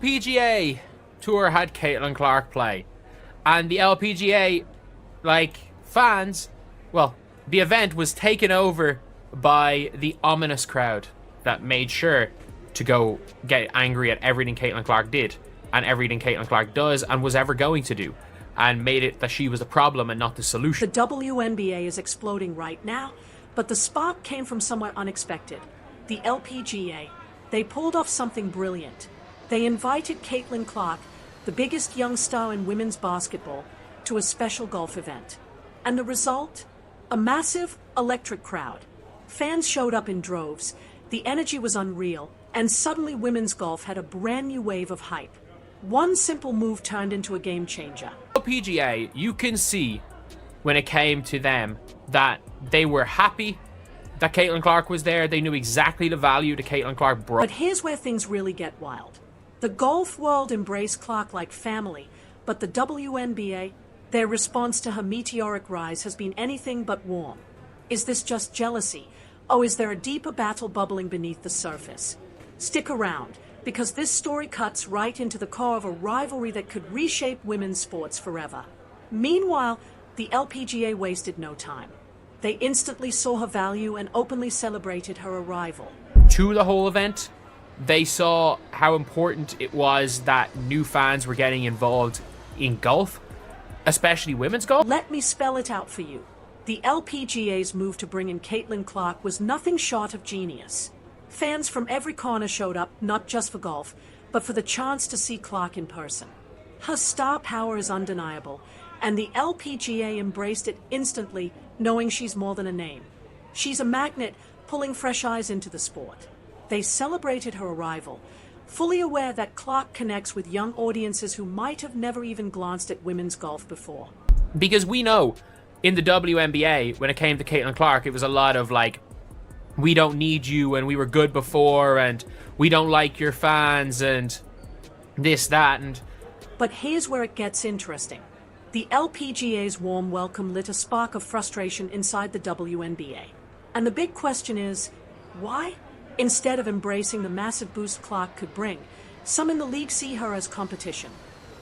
PGA Tour had Caitlin Clark play, and the LPGA, like, fans, well, the event was taken over by the ominous crowd that made sure to go get angry at everything Caitlin Clark did and everything Caitlin Clark does and was ever going to do, and made it that she was a problem and not the solution. The WNBA is exploding right now, but the spark came from somewhere unexpected. The LPGA. They pulled off something brilliant. They invited Caitlin Clark, the biggest young star in women's basketball, to a special golf event. And the result? A massive, electric crowd. Fans showed up in droves, the energy was unreal, and suddenly women's golf had a brand new wave of hype. One simple move turned into a game changer. LPGA, you can see when it came to them that they were happy that Caitlin Clark was there. They knew exactly the value that Caitlin Clark brought. But here's where things really get wild. The golf world embraced Clark like family, but the WNBA, their response to her meteoric rise has been anything but warm. Is this just jealousy? Or is there a deeper battle bubbling beneath the surface? Stick around, because this story cuts right into the core of a rivalry that could reshape women's sports forever. Meanwhile, the LPGA wasted no time. They instantly saw her value and openly celebrated her arrival. To the whole event, they saw how important it was that new fans were getting involved in golf, especially women's golf. Let me spell it out for you. The LPGA's move to bring in Caitlin Clark was nothing short of genius. Fans from every corner showed up, not just for golf, but for the chance to see Clark in person. Her star power is undeniable, and the LPGA embraced it instantly, knowing she's more than a name. She's a magnet, pulling fresh eyes into the sport. They celebrated her arrival, fully aware that Clark connects with young audiences who might have never even glanced at women's golf before. Because we know, in the WNBA, when it came to Caitlin Clark, it was a lot of like, we don't need you, and we were good before, and we don't like your fans, and this, that, and... But here's where it gets interesting. The LPGA's warm welcome lit a spark of frustration inside the WNBA. And the big question is, why? Instead of embracing the massive boost Clark could bring, some in the league see her as competition.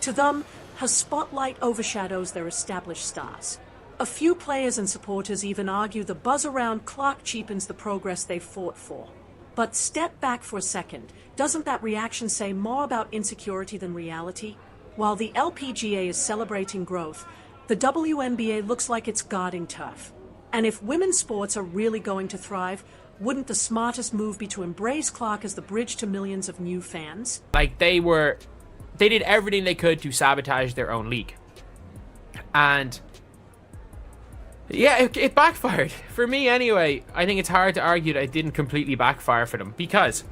To them, her spotlight overshadows their established stars. A few players and supporters even argue the buzz around Clark cheapens the progress they've fought for. But step back for a second. Doesn't that reaction say more about insecurity than reality? While the LPGA is celebrating growth, the WNBA looks like it's guarding turf. And if women's sports are really going to thrive, wouldn't the smartest move be to embrace Clark as the bridge to millions of new fans? Like, they did everything they could to sabotage their own league. And yeah, it backfired. For me anyway, I think it's hard to argue that it didn't completely backfire for them, because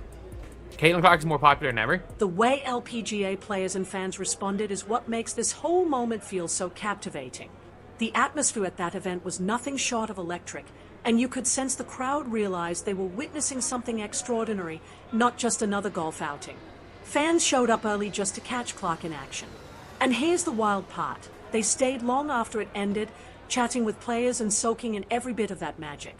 Caitlin Clark is more popular than ever. The way LPGA players and fans responded is what makes this whole moment feel so captivating. The atmosphere at that event was nothing short of electric, and you could sense the crowd realized they were witnessing something extraordinary, not just another golf outing. Fans showed up early just to catch Clark in action. And here's the wild part. They stayed long after it ended, chatting with players and soaking in every bit of that magic.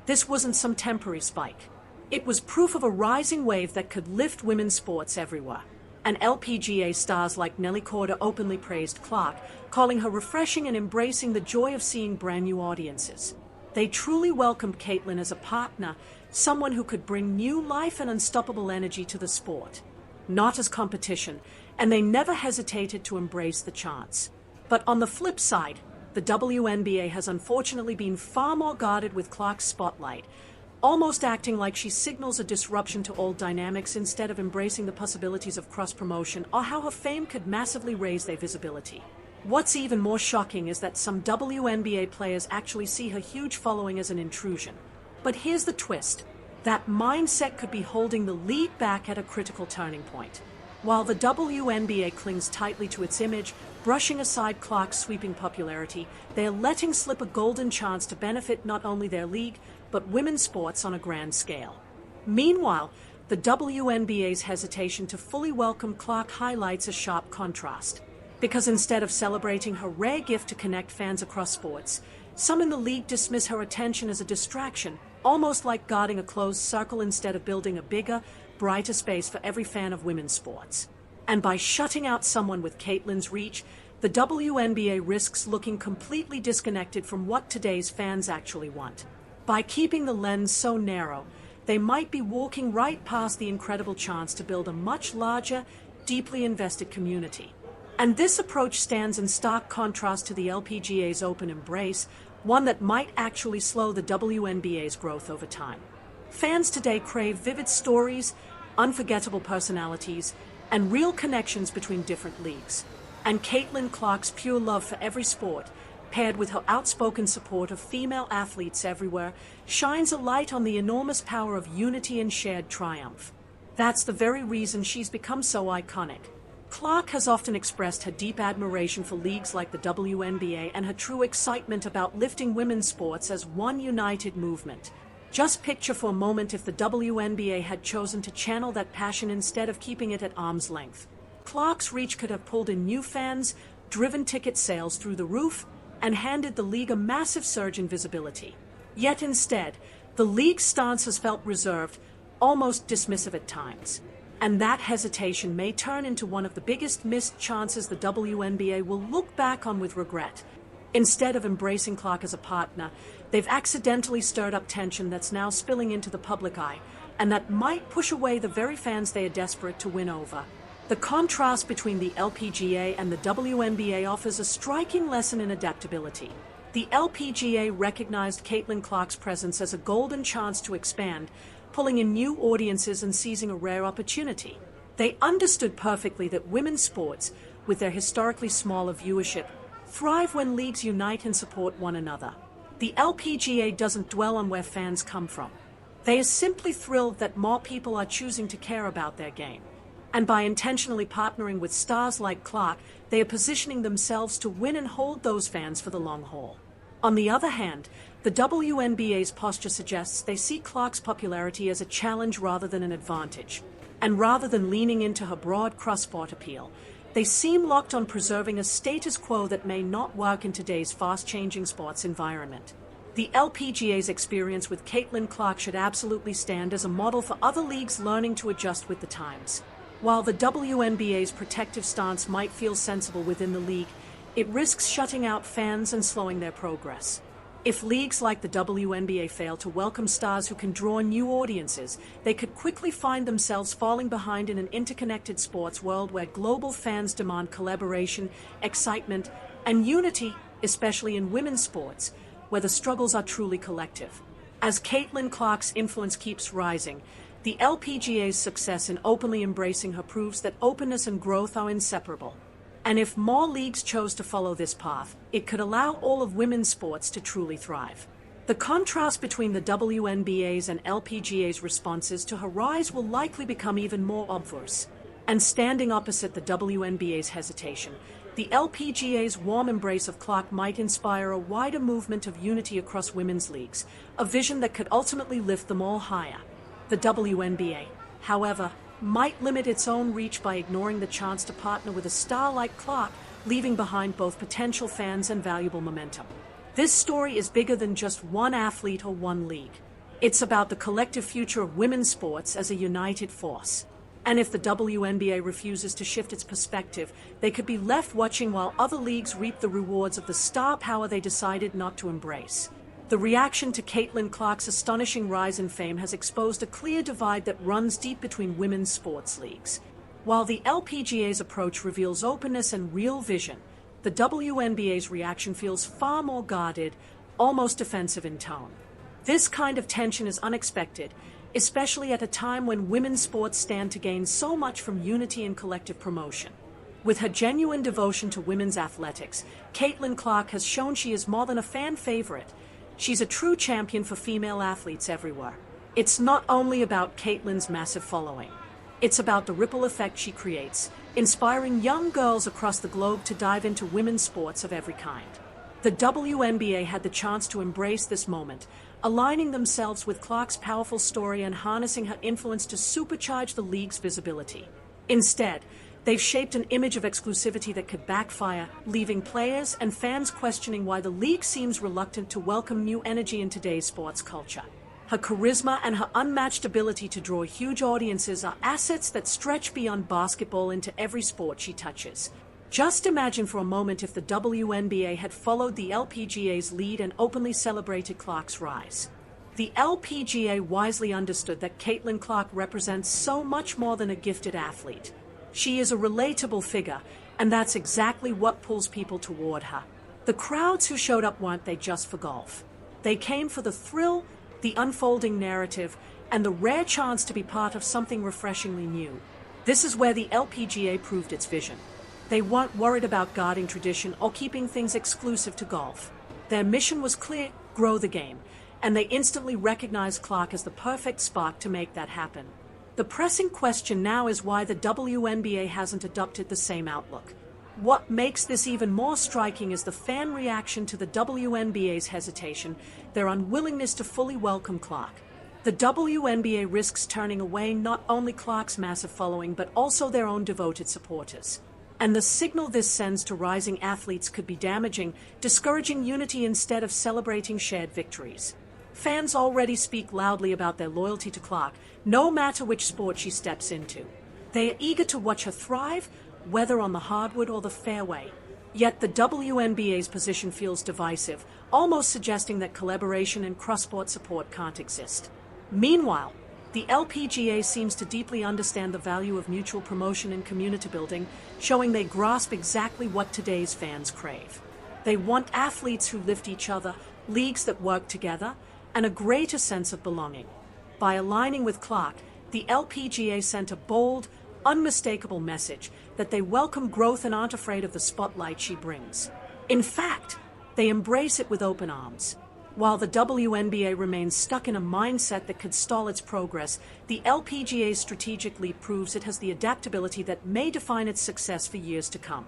This wasn't some temporary spike. It was proof of a rising wave that could lift women's sports everywhere. And LPGA stars like Nelly Korda openly praised Clark, calling her refreshing and embracing the joy of seeing brand new audiences. They truly welcomed Caitlin as a partner, someone who could bring new life and unstoppable energy to the sport. Not as competition, and they never hesitated to embrace the chance. But on the flip side, the WNBA has unfortunately been far more guarded with Clark's spotlight, almost acting like she signals a disruption to old dynamics instead of embracing the possibilities of cross-promotion or how her fame could massively raise their visibility. What's even more shocking is that some WNBA players actually see her huge following as an intrusion. But here's the twist. That mindset could be holding the league back at a critical turning point. While the WNBA clings tightly to its image, brushing aside Clark's sweeping popularity, they are letting slip a golden chance to benefit not only their league, but women's sports on a grand scale. Meanwhile, the WNBA's hesitation to fully welcome Clark highlights a sharp contrast. Because instead of celebrating her rare gift to connect fans across sports, some in the league dismiss her attention as a distraction, almost like guarding a closed circle instead of building a bigger, brighter space for every fan of women's sports. And by shutting out someone with Caitlyn's reach, the WNBA risks looking completely disconnected from what today's fans actually want. By keeping the lens so narrow, they might be walking right past the incredible chance to build a much larger, deeply invested community. And this approach stands in stark contrast to the LPGA's open embrace, one that might actually slow the WNBA's growth over time. Fans today crave vivid stories, unforgettable personalities, and real connections between different leagues. And Caitlin Clark's pure love for every sport, paired with her outspoken support of female athletes everywhere, shines a light on the enormous power of unity and shared triumph. That's the very reason she's become so iconic. Clark has often expressed her deep admiration for leagues like the WNBA and her true excitement about lifting women's sports as one united movement. Just picture for a moment if the WNBA had chosen to channel that passion instead of keeping it at arm's length. Clark's reach could have pulled in new fans, driven ticket sales through the roof, and handed the league a massive surge in visibility. Yet instead, the league's stance has felt reserved, almost dismissive at times. And that hesitation may turn into one of the biggest missed chances the WNBA will look back on with regret. Instead of embracing Clark as a partner, they've accidentally stirred up tension that's now spilling into the public eye, and that might push away the very fans they are desperate to win over. The contrast between the LPGA and the WNBA offers a striking lesson in adaptability. The LPGA recognized Caitlin Clark's presence as a golden chance to expand, pulling in new audiences and seizing a rare opportunity. They understood perfectly that women's sports, with their historically smaller viewership, thrive when leagues unite and support one another. The LPGA doesn't dwell on where fans come from. They are simply thrilled that more people are choosing to care about their game. And by intentionally partnering with stars like Clark, they are positioning themselves to win and hold those fans for the long haul. On the other hand, the WNBA's posture suggests they see Clark's popularity as a challenge rather than an advantage. And rather than leaning into her broad cross-sport appeal, they seem locked on preserving a status quo that may not work in today's fast-changing sports environment. The LPGA's experience with Caitlin Clark should absolutely stand as a model for other leagues learning to adjust with the times. While the WNBA's protective stance might feel sensible within the league, it risks shutting out fans and slowing their progress. If leagues like the WNBA fail to welcome stars who can draw new audiences, they could quickly find themselves falling behind in an interconnected sports world where global fans demand collaboration, excitement, and unity, especially in women's sports, where the struggles are truly collective. As Caitlin Clark's influence keeps rising, the LPGA's success in openly embracing her proves that openness and growth are inseparable. And if more leagues chose to follow this path, it could allow all of women's sports to truly thrive. The contrast between the WNBA's and LPGA's responses to her rise will likely become even more obvious. And standing opposite the WNBA's hesitation, the LPGA's warm embrace of Clark might inspire a wider movement of unity across women's leagues, a vision that could ultimately lift them all higher. The WNBA, however, might limit its own reach by ignoring the chance to partner with a star like Clark, leaving behind both potential fans and valuable momentum. This story is bigger than just one athlete or one league. It's about the collective future of women's sports as a united force. And if the WNBA refuses to shift its perspective, they could be left watching while other leagues reap the rewards of the star power they decided not to embrace. The reaction to Caitlin Clark's astonishing rise in fame has exposed a clear divide that runs deep between women's sports leagues. While the LPGA's approach reveals openness and real vision, the WNBA's reaction feels far more guarded, almost defensive in tone. This kind of tension is unexpected, especially at a time when women's sports stand to gain so much from unity and collective promotion. With her genuine devotion to women's athletics, Caitlin Clark has shown she is more than a fan favorite. She's a true champion for female athletes everywhere. It's not only about Caitlin's massive following. It's about the ripple effect she creates, inspiring young girls across the globe to dive into women's sports of every kind. The WNBA had the chance to embrace this moment, aligning themselves with Clark's powerful story and harnessing her influence to supercharge the league's visibility. Instead, they've shaped an image of exclusivity that could backfire, leaving players and fans questioning why the league seems reluctant to welcome new energy in today's sports culture. Her charisma and her unmatched ability to draw huge audiences are assets that stretch beyond basketball into every sport she touches. Just imagine for a moment if the WNBA had followed the LPGA's lead and openly celebrated Clark's rise. The LPGA wisely understood that Caitlin Clark represents so much more than a gifted athlete. She is a relatable figure, and that's exactly what pulls people toward her. The crowds who showed up weren't they just for golf. They came for the thrill, the unfolding narrative, and the rare chance to be part of something refreshingly new. This is where the LPGA proved its vision. They weren't worried about guarding tradition or keeping things exclusive to golf. Their mission was clear: grow the game, and they instantly recognized Clark as the perfect spark to make that happen. The pressing question now is why the WNBA hasn't adopted the same outlook. What makes this even more striking is the fan reaction to the WNBA's hesitation, their unwillingness to fully welcome Clark. The WNBA risks turning away not only Clark's massive following but also their own devoted supporters. And the signal this sends to rising athletes could be damaging, discouraging unity instead of celebrating shared victories. Fans already speak loudly about their loyalty to Clark, no matter which sport she steps into. They are eager to watch her thrive, whether on the hardwood or the fairway. Yet the WNBA's position feels divisive, almost suggesting that collaboration and cross-sport support can't exist. Meanwhile, the LPGA seems to deeply understand the value of mutual promotion and community building, showing they grasp exactly what today's fans crave. They want athletes who lift each other, leagues that work together, and a greater sense of belonging. By aligning with Clark, the LPGA sent a bold, unmistakable message that they welcome growth and aren't afraid of the spotlight she brings. In fact, they embrace it with open arms. While the WNBA remains stuck in a mindset that could stall its progress, the LPGA strategically proves it has the adaptability that may define its success for years to come.